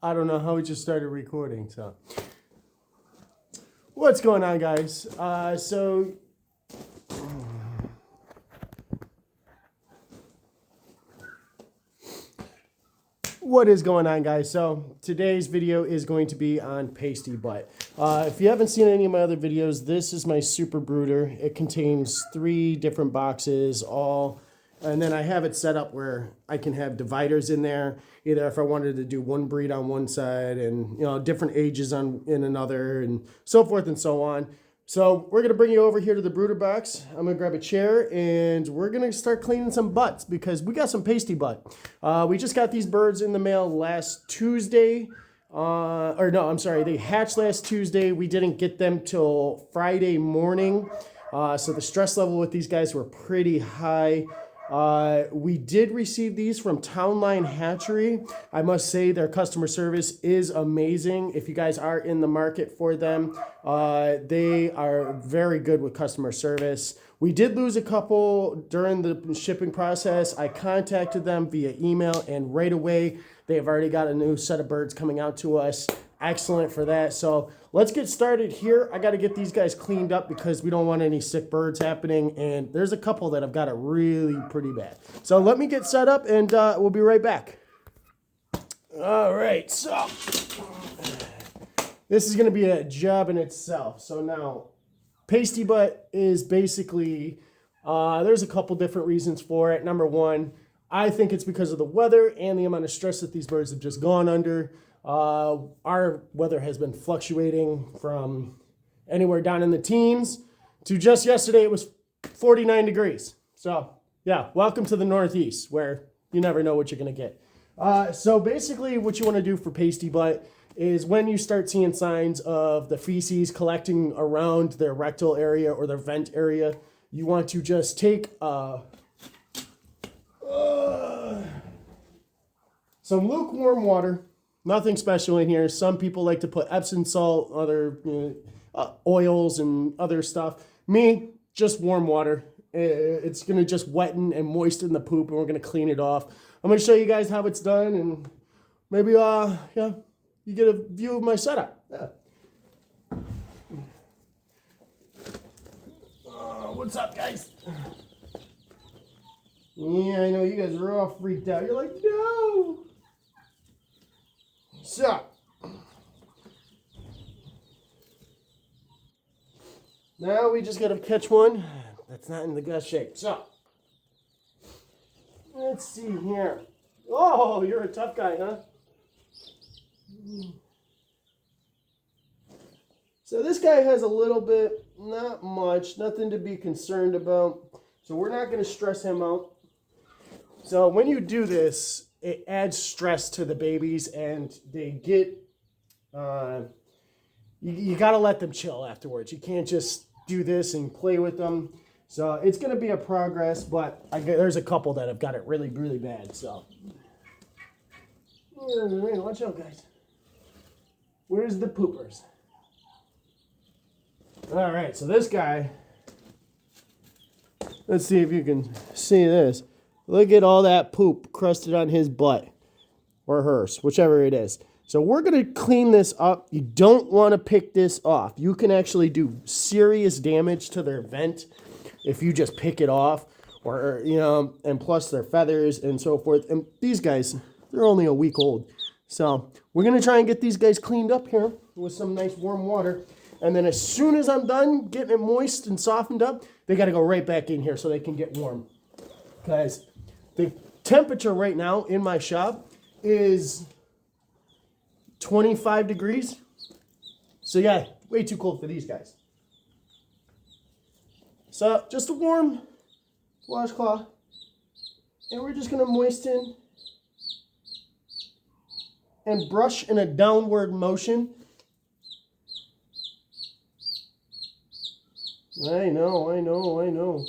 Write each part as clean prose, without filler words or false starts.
I don't know how we just started recording. So, what's going on, guys? What is going on, guys? So today's video is going to be on pasty butt. If you haven't seen any of my other videos, this is my super brooder. It contains 3 different boxes, and then I have it set up where I can have dividers in there. Either if I wanted to do one breed on one side and different ages in another, and so forth and so on. So we're gonna bring you over here to the brooder box. I'm gonna grab a chair and we're gonna start cleaning some butts because we got some pasty butt. We just got these birds in the mail last Tuesday. They hatched last Tuesday. We didn't get them till Friday morning. So the stress level with these guys were pretty high. We did receive these from Town Line Hatchery. I must say their customer service is amazing. If you guys are in the market for them, they are very good with customer service. We did lose a couple during the shipping process. I contacted them via email, and right away they have already got a new set of birds coming out to us. Excellent for that. So let's get started here. I got to get these guys cleaned up because we don't want any sick birds happening. And there's a couple that have got it really pretty bad. So let me get set up and we'll be right back. All right. So this is going to be a job in itself. So now pasty butt is basically, there's a couple different reasons for it. Number one, I think it's because of the weather and the amount of stress that these birds have just gone under. Our weather has been fluctuating from anywhere down in the teens to just yesterday it was 49 degrees. So yeah, welcome to the Northeast where you never know what you're going to get. So basically what you want to do for pasty butt is when you start seeing signs of the feces collecting around their rectal area or their vent area, you want to just take some lukewarm water. Nothing special in here. Some people like to put Epsom salt, other oils and other stuff. Me, just warm water. It's going to just wetten and moisten the poop, and we're going to clean it off. I'm going to show you guys how it's done, and maybe, you get a view of my setup. Yeah. What's up, guys? Yeah, I know you guys are all freaked out. You're like, no! So, now we just got to catch one that's not in the gut shape. So, let's see here. Oh, you're a tough guy, huh? So this guy has a little bit, not much, nothing to be concerned about. So we're not going to stress him out. So when you do this, it adds stress to the babies, and they get, you got to let them chill afterwards. You can't just do this and play with them. So it's going to be a progress, but there's a couple that have got it really, really bad. So watch out, guys. Where's the poopers? All right, so this guy, let's see if you can see this. Look at all that poop crusted on his butt, or hers, whichever it is. So we're going to clean this up. You don't want to pick this off. You can actually do serious damage to their vent if you just pick it off, or, and plus their feathers and so forth. And these guys, they're only a week old. So we're going to try and get these guys cleaned up here with some nice warm water. And then as soon as I'm done getting it moist and softened up, they got to go right back in here so they can get warm. Guys, the temperature right now in my shop is 25 degrees. So yeah, way too cold for these guys. So just a warm washcloth. And we're just going to moisten and brush in a downward motion. I know.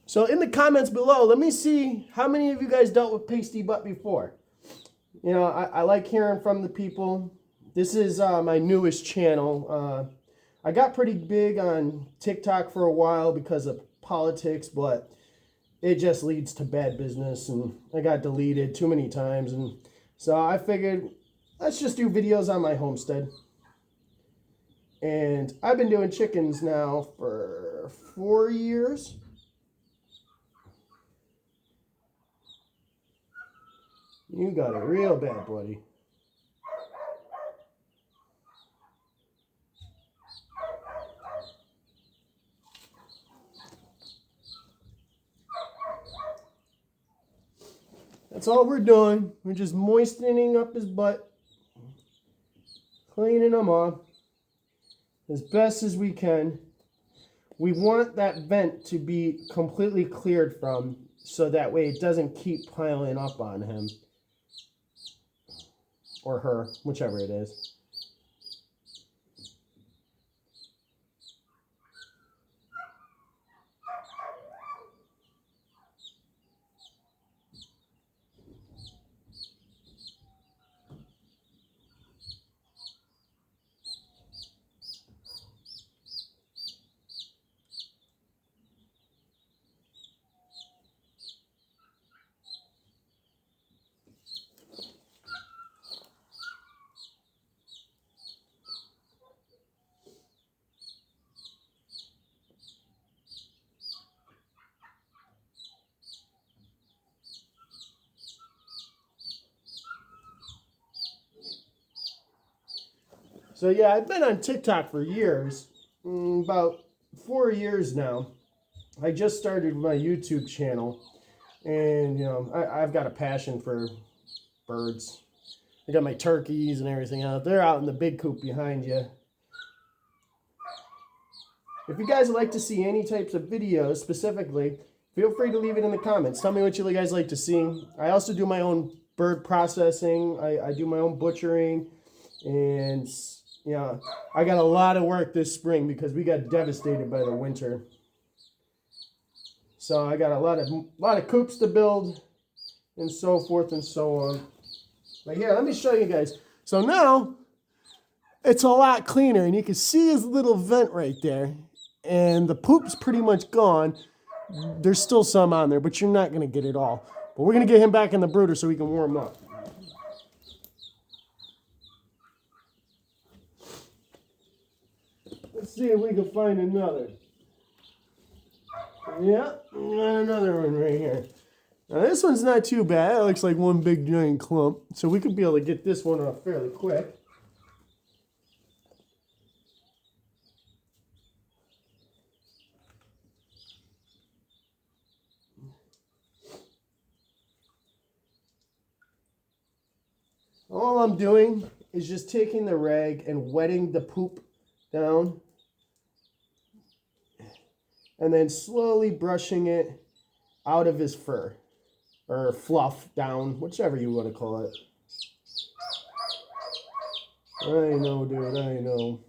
So in the comments below, let me see how many of you guys dealt with pasty butt before. I like hearing from the people. This is my newest channel. I got pretty big on TikTok for a while because of politics, but it just leads to bad business, and I got deleted too many times, and so I figured let's just do videos on my homestead. And I've been doing chickens now for 4 years. You got it real bad, buddy. That's all we're doing. We're just moistening up his butt, cleaning him off as best as we can. We want that vent to be completely cleared from, so that way it doesn't keep piling up on him or her, whichever it is. So yeah, I've been on TikTok for years, about 4 years now. I just started my YouTube channel, and I've got a passion for birds. I got my turkeys and everything out. They're out in the big coop behind you. If you guys would like to see any types of videos specifically, feel free to leave it in the comments. Tell me what you guys like to see. I also do my own bird processing. I do my own butchering, and I got a lot of work this spring because we got devastated by the winter. So I got a lot of coops to build, and so forth and so on. But here, let me show you guys. So now it's a lot cleaner, and you can see his little vent right there, and the poop's pretty much gone. There's still some on there, but you're not going to get it all. But we're going to get him back in the brooder so we can warm up. Let's see if we can find another. Yep, got another one right here. Now this one's not too bad. It looks like one big giant clump. So we could be able to get this one off fairly quick. All I'm doing is just taking the rag and wetting the poop down, and then slowly brushing it out of his fur, or fluff down, whichever you want to call it. I know, dude, I know.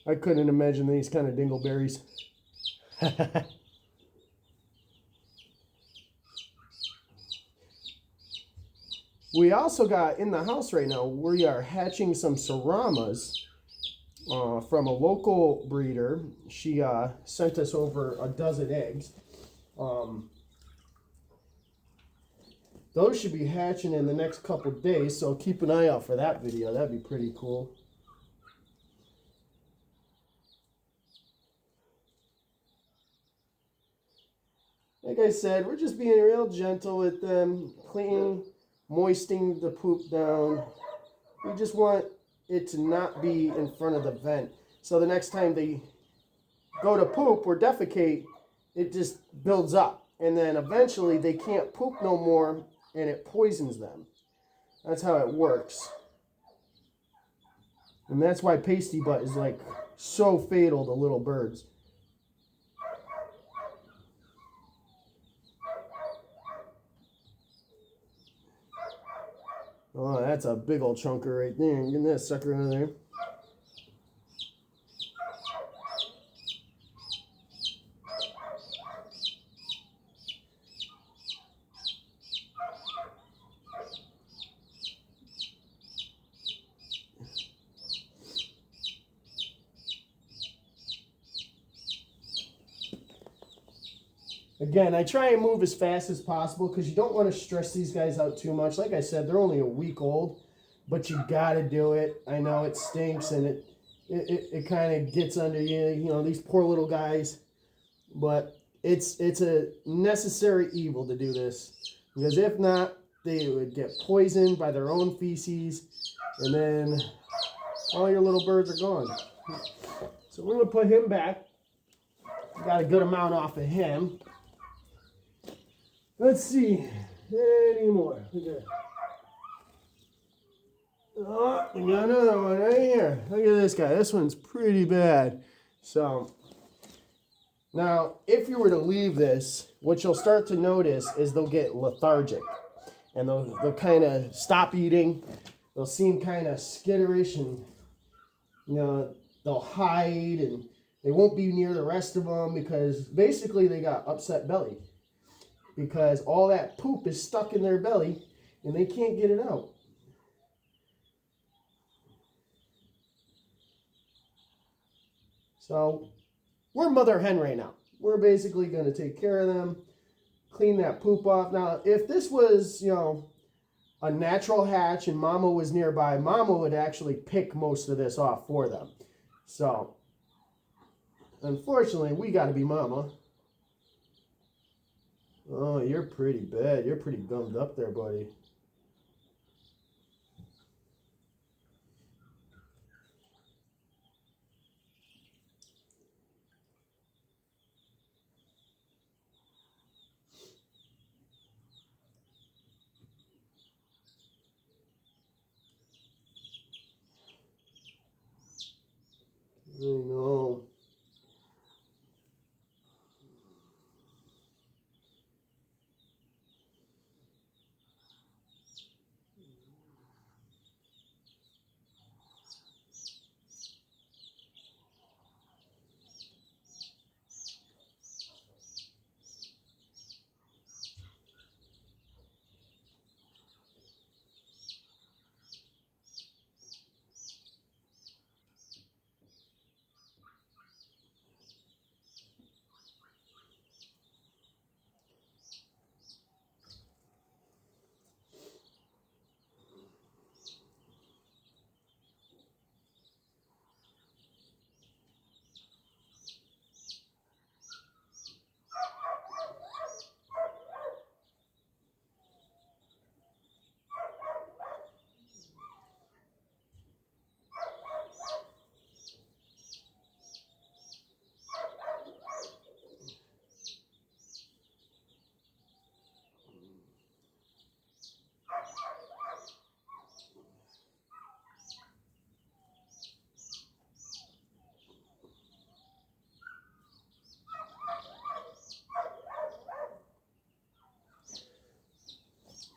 I couldn't imagine these kind of dingleberries. We also got in the house right now, we are hatching some Saramas from a local breeder. She sent us over a dozen eggs. Those should be hatching in the next couple days, so keep an eye out for that video. That'd be pretty cool. Like I said, we're just being real gentle with them, cleaning, moistening the poop down. We just want it to not be in front of the vent. So the next time they go to poop or defecate, it just builds up. And then eventually they can't poop no more, and it poisons them. That's how it works. And that's why pasty butt is like so fatal to little birds. Oh, that's a big old chunker right there. Get that sucker out of there. Again, I try and move as fast as possible because you don't want to stress these guys out too much. Like I said, they're only a week old, but you got to do it. I know it stinks and it kind of gets under you, you know, these poor little guys. But it's a necessary evil to do this, because if not, they would get poisoned by their own feces, and then all your little birds are gone. So we're going to put him back. Got a good amount off of him. Let's see. Any more? Oh, we got another one right here. Look at this guy. This one's pretty bad. So, now, if you were to leave this, what you'll start to notice is they'll get lethargic. And they'll kind of stop eating. They'll seem kind of skitterish, and, you know, they'll hide, and they won't be near the rest of them because basically they got upset belly. Because all that poop is stuck in their belly and they can't get it out. So we're mother hen right now. We're basically going to take care of them, clean that poop off. Now, if this was, you know, a natural hatch and mama was nearby, mama would actually pick most of this off for them. So, unfortunately, we got to be mama. Oh, you're pretty bad. You're pretty gummed up there, buddy. I know.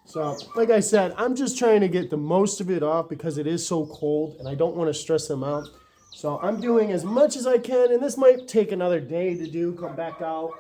So, like I said, I'm just trying to get the most of it off because it is so cold and I don't want to stress them out. So I'm doing as much as I can, and this might take another day to do, come back out.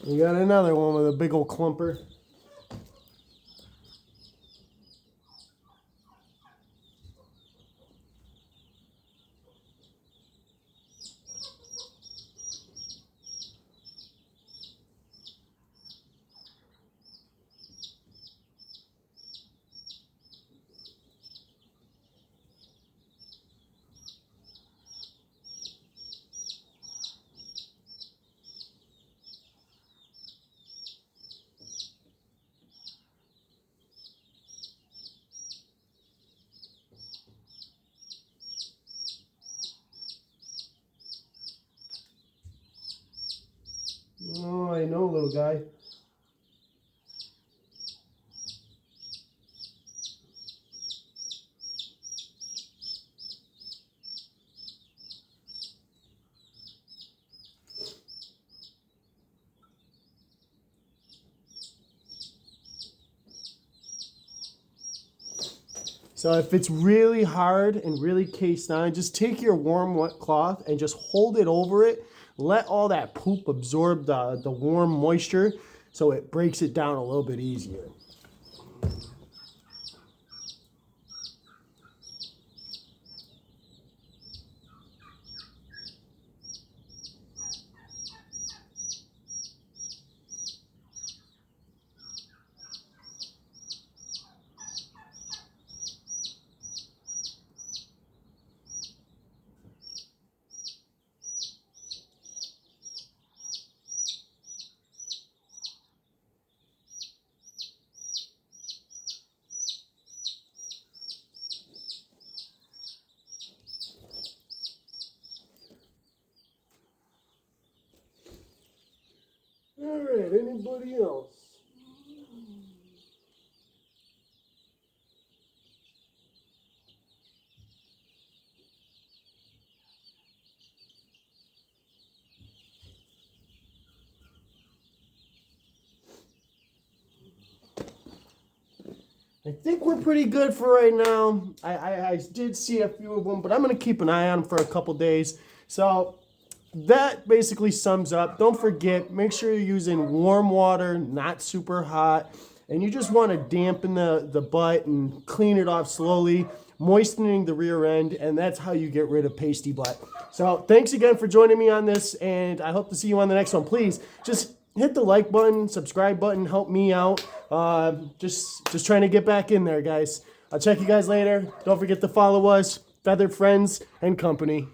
We got another one with a big old clumper. Oh, I know, little guy. So if it's really hard and really cased on, just take your warm wet cloth and just hold it over it. Let all that poop absorb the warm moisture so it breaks it down a little bit easier. All right, anybody else? I think we're pretty good for right now. I did see a few of them, but I'm going to keep an eye on them for a couple days. So that basically sums up. Don't forget, make sure you're using warm water, not super hot. And you just want to dampen the butt and clean it off slowly, moistening the rear end. And that's how you get rid of pasty butt. So thanks again for joining me on this. And I hope to see you on the next one. Please just hit the like button, subscribe button, help me out. Just trying to get back in there, guys. I'll check you guys later. Don't forget to follow us, Feathered Friends and Company.